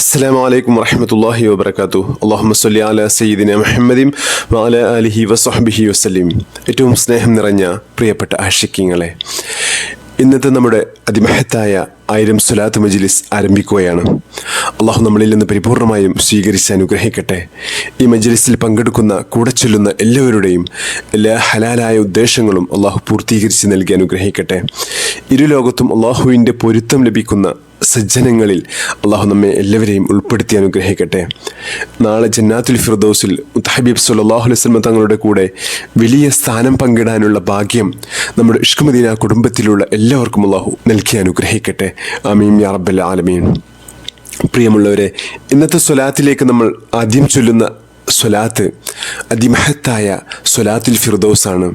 അസ്സലാമു അലൈക്കും വറഹ്മത്തുള്ളാഹി വബറകാതുഹു. അല്ലാഹുമ്മ സ്വല്ലി അലാ സയ്യിദിനാ മുഹമ്മദിൻ വഅലാ ആലിഹി വസഹ്ബിഹി വസല്ലം. ഏറ്റവും സ്നേഹം നിറഞ്ഞ പ്രിയപ്പെട്ട ആശിഖീങ്ങളെ, ഇന്നത്തെ നമ്മുടെ അതിമഹത്തായ 1000 സ്വലാത്ത് മജ്ലിസ് ആരംഭിക്കുകയാണ്. അള്ളാഹു നമ്മളിൽ നിന്ന് പരിപൂർണമായും സ്വീകരിച്ച് അനുഗ്രഹിക്കട്ടെ. ഈ മജ്ലിസിൽ പങ്കെടുക്കുന്ന കൂടെ ചൊല്ലുന്ന എല്ലാവരുടെയും എല്ലാ ഹലാലായ ഉദ്ദേശങ്ങളും അള്ളാഹു പൂർത്തീകരിച്ച് നൽകി അനുഗ്രഹിക്കട്ടെ. ഇരുലോകത്തും അള്ളാഹുവിൻ്റെ പൊരുത്തം ലഭിക്കുന്ന സജ്ജനങ്ങളിൽ അള്ളാഹു നമ്മെ എല്ലാവരെയും ഉൾപ്പെടുത്തി അനുഗ്രഹിക്കട്ടെ. നാളെ ജന്നാത്തുൽ ഫിർദൗസിൽ മുത്തഹബീബ് സ്വല്ലല്ലാഹു അലൈഹി വസല്ലം തങ്ങളുടെ കൂടെ വലിയ സ്ഥാനം പങ്കിടാനുള്ള ഭാഗ്യം നമ്മുടെ ഇഷ്ക് മദീന കുടുംബത്തിലുള്ള എല്ലാവർക്കും അള്ളാഹു നൽകി അനുഗ്രഹിക്കട്ടെ. ആമീൻ യാ റബ്ബൽ ആലമീൻ. പ്രിയമുള്ളവരെ, ഇന്നത്തെ സ്വലാത്തിലേക്ക് നമ്മൾ ആദ്യം ചൊല്ലുന്ന സ്വലാത്ത് അതിമഹത്തായ സ്വലാത്തുൽ ഫിർദൗസാണ്.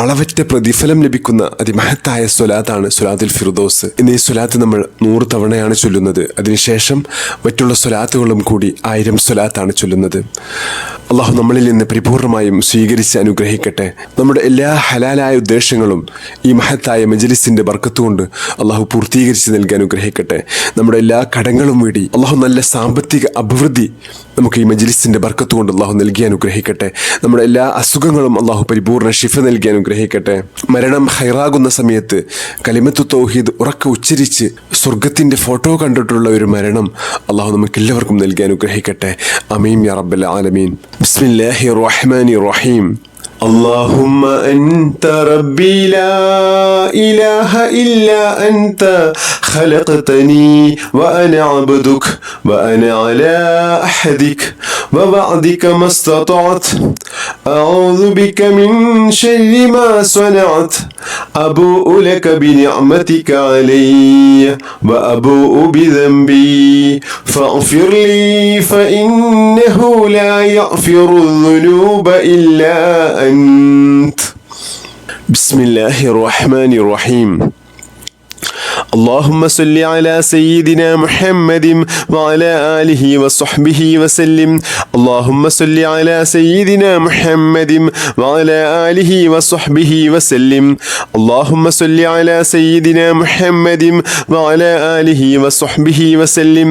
അളവറ്റ പ്രതിഫലം ലഭിക്കുന്ന അതിമഹത്തായ സ്വലാത്താണ് സ്വലാത്തുൽ ഫിർദൗസ്. ഇന്ന് ഈ സ്വലാത്ത് നമ്മൾ 100 തവണയാണ് ചൊല്ലുന്നത്. അതിനുശേഷം മറ്റുള്ള സ്വലാത്തുകളും കൂടി 1000 സ്വലാത്താണ് ചൊല്ലുന്നത്. അള്ളാഹു നമ്മളിൽ നിന്ന് പരിപൂർണമായും സ്വീകരിച്ച് അനുഗ്രഹിക്കട്ടെ. നമ്മുടെ എല്ലാ ഹലാലായ ഉദ്ദേശങ്ങളും ഈ മഹത്തായ മജ്ലിസിന്റെ ബർക്കത്ത് കൊണ്ട് അള്ളാഹു പൂർത്തീകരിച്ച് നൽകി അനുഗ്രഹിക്കട്ടെ. നമ്മുടെ എല്ലാ കടങ്ങളും വീടി അള്ളാഹു നല്ല സാമ്പത്തിക അഭിവൃദ്ധി നമുക്ക് ഈ മജ്ലിസിന്റെ ബർക്കത്ത് കൊണ്ട് അള്ളാഹു നൽകി അനുഗ്രഹിക്കട്ടെ. നമ്മുടെ എല്ലാ അസുഖങ്ങളും അള്ളാഹു പരിപൂർണ്ണ ശിഫ നൽകി അനുഗ്രഹിക്കട്ടെ. മരണം ഹൈറാകുന്ന സമയത്ത് കലിമത്തു തൗഹീദ് ഉറക്കെ ഉച്ചരിച്ച് സ്വർഗത്തിന്റെ ഫോട്ടോ കണ്ടിട്ടുള്ള ഒരു മരണം അള്ളാഹു നമുക്ക് എല്ലാവർക്കും നൽകി അനുഗ്രഹിക്കട്ടെ. ആമീൻ യാ റബ്ബൽ ആലമീൻ. ബിസ്മില്ലാഹിർ റഹ്മാനിർ റഹീം. اللهم أنت ربي لا إله إلا أنت خلقتني وأنا عبدك وأنا على أحدك ووعدك ما استطعت أعوذ بك من شر ما صنعت أبوء لك بنعمتك علي وأبوء بذنبي فاغفر لي فإنه لا يغفر الذنوب إلا أنت. بسم الله الرحمن الرحيم. اللهم صل على سيدنا محمد وعلى آله وصحبه وسلم. اللهم صل على سيدنا محمد وعلى آله وصحبه وسلم. اللهم صل على سيدنا محمد وعلى آله وصحبه وسلم.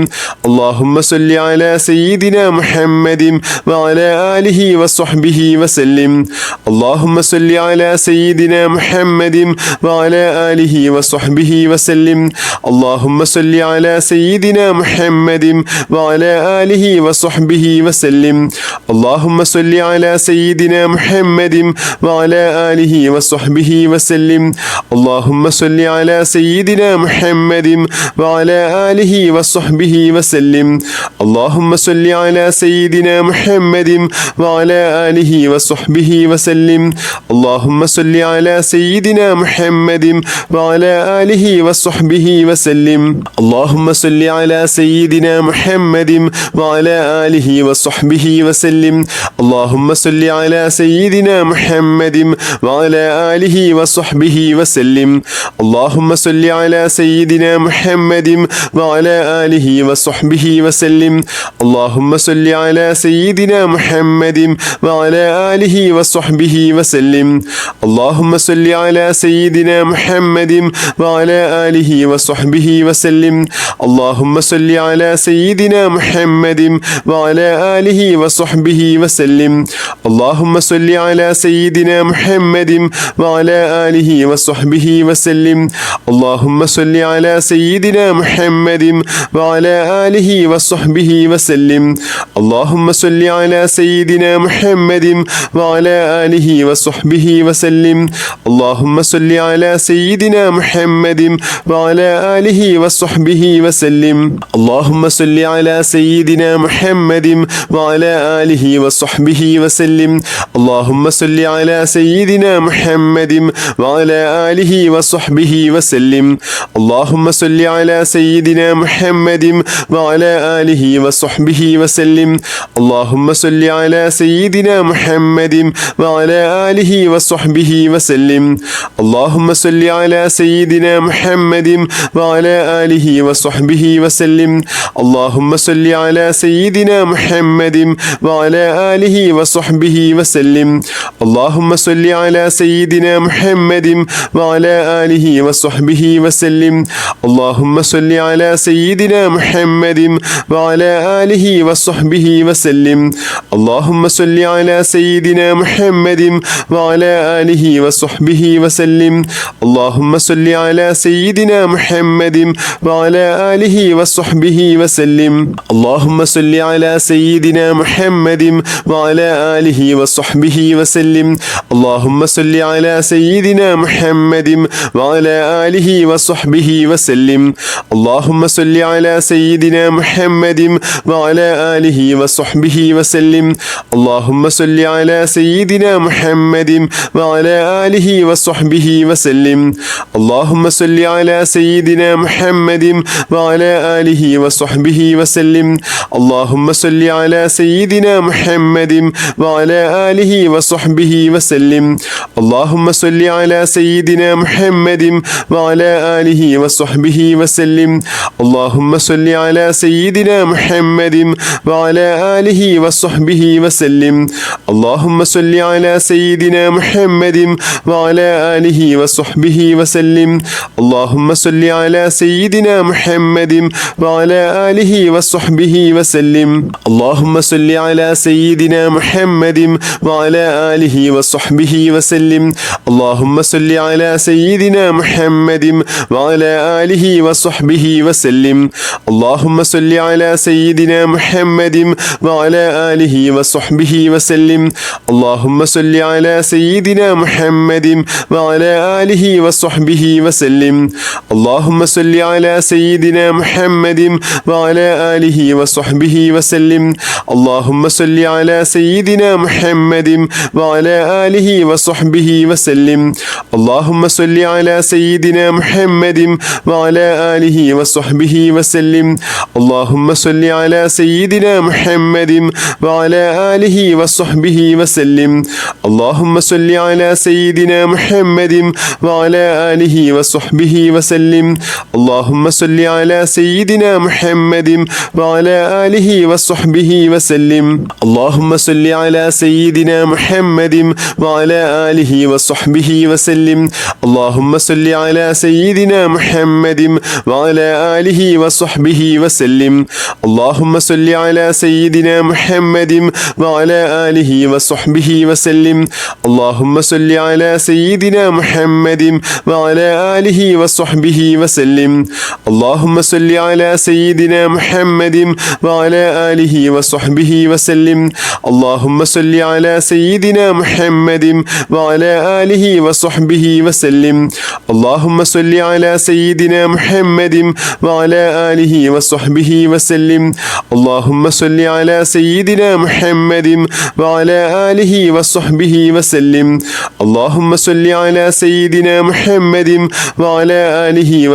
اللهم صل على سيدنا محمد وعلى آله وصحبه وسلم. اللهم صل على سيدنا محمد وعلى آله وصحبه وسلم. اللهم صل على سيدنا محمد وعلى آله وصحبه وسلم. اللهم صل على سيدنا محمد وعلى آله وصحبه وسلم. اللهم صل على سيدنا محمد وعلى آله وصحبه وسلم. اللهم صل على سيدنا محمد وعلى آله وصحبه وسلم. اللهم صل على سيدنا محمد وعلى آله وصحبه وسلم. اللهم صل على سيدنا محمد وعلى آله وصحبه وسلم. اللهم صل على سيدنا محمد وعلى آله وصحبه وسلم. اللهم صل على سيدنا محمد وعلى آله وصحبه وسلم. اللهم صل على سيدنا محمد وعلى آله وصحبه وسلم. اللهم صل على سيدنا محمد وعلى آله وصحبه وسلم. اللهم صل على سيدنا محمد وعلى آله وصحبه وسلم. اللهم صل على سيدنا محمد وعلى آله وصحبه وسلم. اللهم صل على سيدنا محمد وعلى آله وصحبه وسلم. اللهم صل على سيدنا محمد وعلى آله وصحبه وسلم. اللهم صل على سيدنا محمد وعلى آله وصحبه وسلم. اللهم صل على سيدنا محمد وعلى آله وصحبه وسلم. اللهم صل على سيدنا محمد وعلى آله وصحبه وسلم. اللهم صل على سيدنا محمد وعلى آله وصحبه وسلم. اللهم صل على سيدنا محمد وعلى آله وصحبه وسلم. اللهم صل على سيدنا محمد محمد وعلى آله وصحبه وسلم. اللهم صل على سيدنا محمد وعلى آله وصحبه وسلم. اللهم صل على سيدنا محمد وعلى آله وصحبه وسلم. اللهم صل على سيدنا محمد وعلى آله وصحبه وسلم. اللهم صل على سيدنا محمد وعلى آله وصحبه وسلم. اللهم صل على سيدنا محمد وعلى آله وصحبه وسلم. اللهم صل على سيدنا محمد وعلى آله وصحبه وسلم. اللهم صل على سيدنا محمد وعلى آله وصحبه وسلم. اللهم صل على سيدنا محمد وعلى آله وصحبه وسلم. اللهم صل على سيدنا محمد وعلى آله وصحبه وسلم. اللهم صل على سيدنا محمد وعلى آله وصحبه وسلم. اللهم صل على سيدنا محمد وعلى آله وصحبه وسلم. اللهم صل على سيدنا محمد وعلى آله وصحبه وسلم. اللهم صل على سيدنا محمد وعلى آله وصحبه وسلم. اللهم صل على سيدنا محمد وعلى آله وصحبه وسلم. اللهم صل على سيدنا محمد وعلى آله وصحبه وسلم. اللهم صل على سيدنا محمد وعلى آله وصحبه وسلم. اللهم صل على سيدنا محمد وعلى آله وصحبه وسلم. اللهم صل على سيدنا محمد وعلى آله وصحبه وسلم. اللهم صل على سيدنا محمد وعلى آله وصحبه وسلم. اللهم صل على سيدنا محمد وعلى آله وصحبه وسلم. اللهم صل على سيدنا محمد وعلى آله وصحبه وسلم. اللهم صل على سيدنا محمد وعلى آله وصحبه وسلم. اللهم صل على سيدنا محمد وعلى آله وصحبه وسلم. اللهم صل على سيدنا محمد وعلى آله وصحبه وسلم. اللهم صل على سيدنا محمد وعلى آله وصحبه وسلم. اللهم صل على سيدنا محمد وعلى آله وصحبه وسلم. اللهم صل على سيدنا محمد وعلى آله وصحبه وسلم. اللهم صل على سيدنا محمد وعلى آله وصحبه وسلم. اللهم صل على سيدنا محمد وعلى آله وصحبه وسلم. اللهم صل على سيدنا محمد وعلى آله وصحبه وسلم. اللهم صل على سيدنا محمد وعلى آله وصحبه وسلم. اللهم صل على سيدنا محمد وعلى آله وصحبه وسلم. اللهم صل على سيدنا محمد وعلى آله وصحبه وسلم. اللهم صل على سيدنا محمد وعلى آله وصحبه وسلم. اللهم صل على سيدنا محمد وعلى آله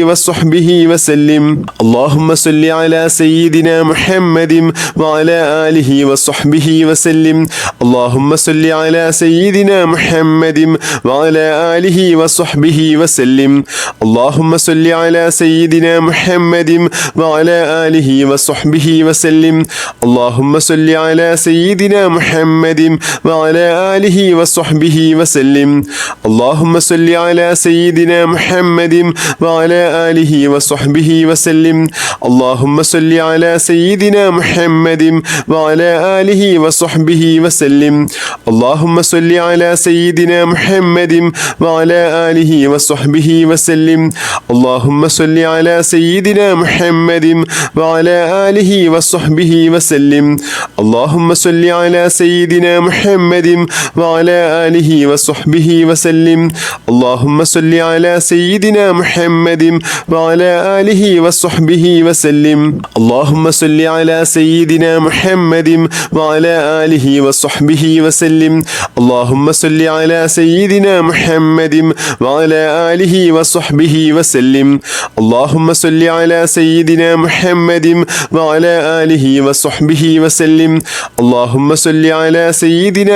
وصحبه وسلم. اللهم صل على سيدنا محمد وعلى آله وصحبه وسلم. اللهم صل على سيدنا محمد وعلى آله وصحبه وسلم. اللهم صل على سيدنا محمد وعلى آله وصحبه وسلم. اللهم صل على سيدنا محمد وعلى آله وصحبه وسلم. اللهم صل على سيدنا محمد وعلى آله وصحبه وسلم. اللهم صل على سيدنا محمد وعلى آله وصحبه وسلم. اللهم صل على سيدنا محمد وعلى آله وصحبه وسلم. اللهم صل على سيدنا محمد وعلى آله وصحبه وسلم. اللهم صل على سيدنا محمد وعلى آله وصحبه وسلم. اللهم صل على سيدنا محمد وعلى آله وصحبه وسلم. اللهم صل على سيدنا محمد وعلى آله وصحبه وسلم. اللهم صل على سيدنا محمد وعلى آله وصحبه وسلم. اللهم صل على سيدنا محمد وعلى آله وصحبه وسلم. اللهم صل على سيدنا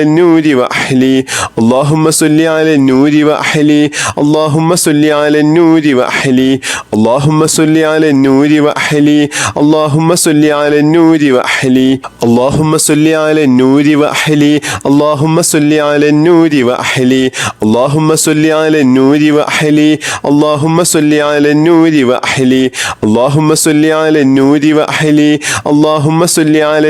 على النور وأحلي اللهم صل على النور وأحلي اللهم صل على النور وأحلي اللهم صل على النور وأحلي اللهم صل على النور وأحلي اللهم صل على النور وأحلي اللهم صل على النور وأحلي اللهم صل على النور وأحلي اللهم صل على النور وأحلي اللهم صل على النور وأحلي اللهم صل على